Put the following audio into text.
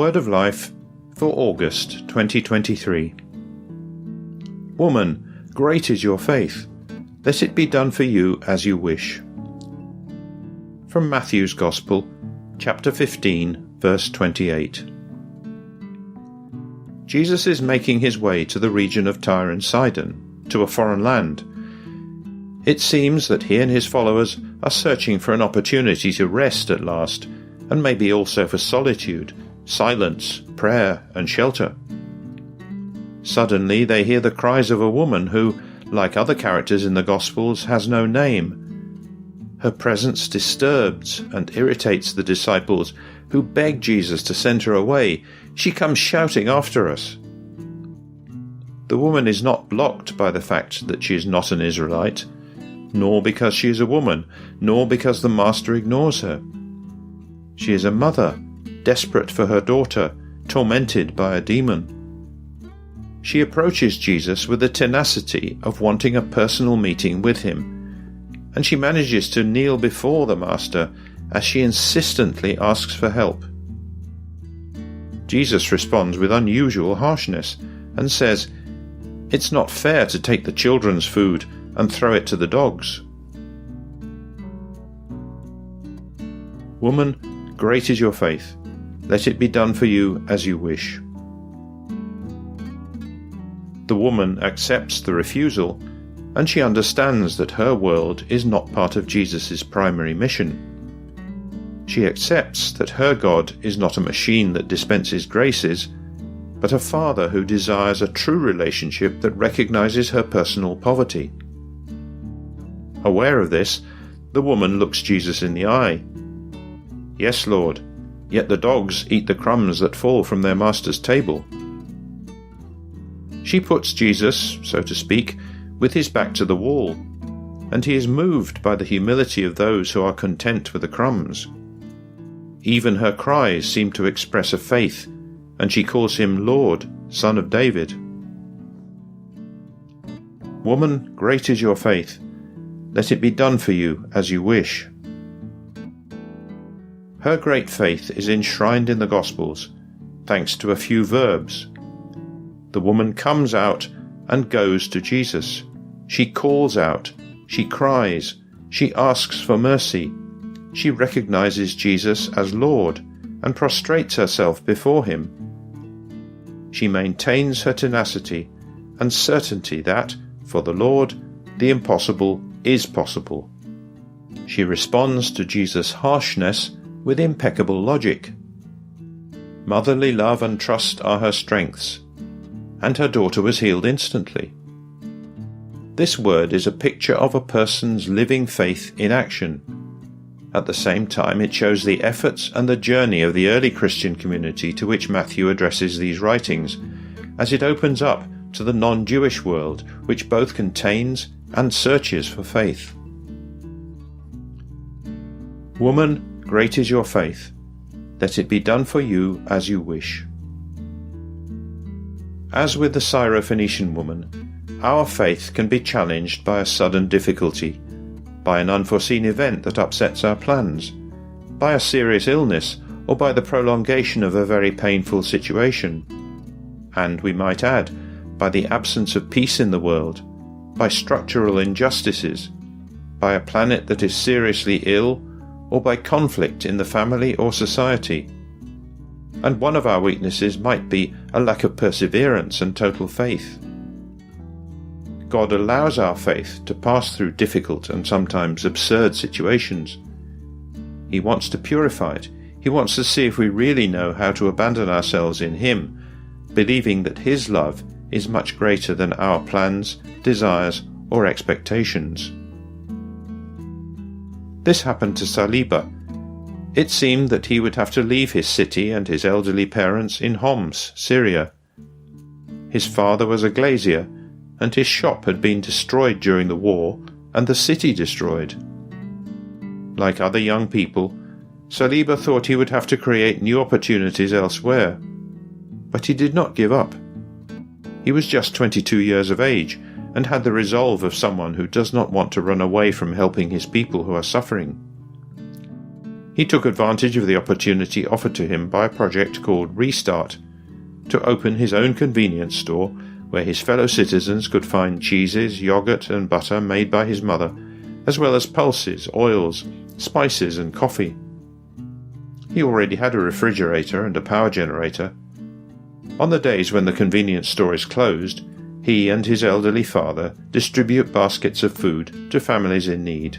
Word of Life for August 2023. Woman, great is your faith. Let it be done for you as you wish. From Matthew's Gospel, chapter 15, verse 28. Jesus is making his way to the region of Tyre and Sidon, to a foreign land. It seems that he and his followers are searching for an opportunity to rest at last, and maybe also for solitude, silence, prayer, and shelter. Suddenly they hear the cries of a woman who, like other characters in the Gospels, has no name. Her presence disturbs and irritates the disciples, who beg Jesus to send her away. She comes shouting after us. The woman is not blocked by the fact that she is not an Israelite, nor because she is a woman, nor because the master ignores her. She is a mother, desperate for her daughter, tormented by a demon. She approaches Jesus with the tenacity of wanting a personal meeting with him, and she manages to kneel before the master as she insistently asks for help. Jesus responds with unusual harshness and says, "It's not fair to take the children's food and throw it to the dogs." Woman, great is your faith. Let it be done for you as you wish. The woman accepts the refusal, and she understands that her world is not part of Jesus' primary mission. She accepts that her God is not a machine that dispenses graces, but a father who desires a true relationship that recognizes her personal poverty. Aware of this, the woman looks Jesus in the eye. "Yes, Lord, yet the dogs eat the crumbs that fall from their master's table." She puts Jesus, so to speak, with his back to the wall, and he is moved by the humility of those who are content with the crumbs. Even her cries seem to express a faith, and she calls him Lord, Son of David. Woman, great is your faith. Let it be done for you as you wish. Her great faith is enshrined in the Gospels, thanks to a few verbs. The woman comes out and goes to Jesus. She calls out, she cries, she asks for mercy. She recognizes Jesus as Lord and prostrates herself before him. She maintains her tenacity and certainty that, for the Lord, the impossible is possible. She responds to Jesus' harshness with impeccable logic. Motherly love and trust are her strengths, and her daughter was healed instantly. This word is a picture of a person's living faith in action. At the same time, it shows the efforts and the journey of the early Christian community to which Matthew addresses these writings, as it opens up to the non-Jewish world, which both contains and searches for faith. Woman, great is your faith. Let it be done for you as you wish. As with the Syrophoenician woman, our faith can be challenged by a sudden difficulty, by an unforeseen event that upsets our plans, by a serious illness, or by the prolongation of a very painful situation. And, we might add, by the absence of peace in the world, by structural injustices, by a planet that is seriously ill, or by conflict in the family or society. And one of our weaknesses might be a lack of perseverance and total faith. God allows our faith to pass through difficult and sometimes absurd situations. He wants to purify it. He wants to see if we really know how to abandon ourselves in him, believing that his love is much greater than our plans, desires, or expectations. This happened to Saliba. It seemed that he would have to leave his city and his elderly parents in Homs, Syria. His father was a glazier, and his shop had been destroyed during the war and the city destroyed. Like other young people, Saliba thought he would have to create new opportunities elsewhere. But he did not give up. He was just 22 years of age and had the resolve of someone who does not want to run away from helping his people who are suffering. He took advantage of the opportunity offered to him by a project called Restart to open his own convenience store where his fellow citizens could find cheeses, yogurt and butter made by his mother, as well as pulses, oils, spices and coffee. He already had a refrigerator and a power generator. On the days when the convenience store is closed, he and his elderly father distribute baskets of food to families in need.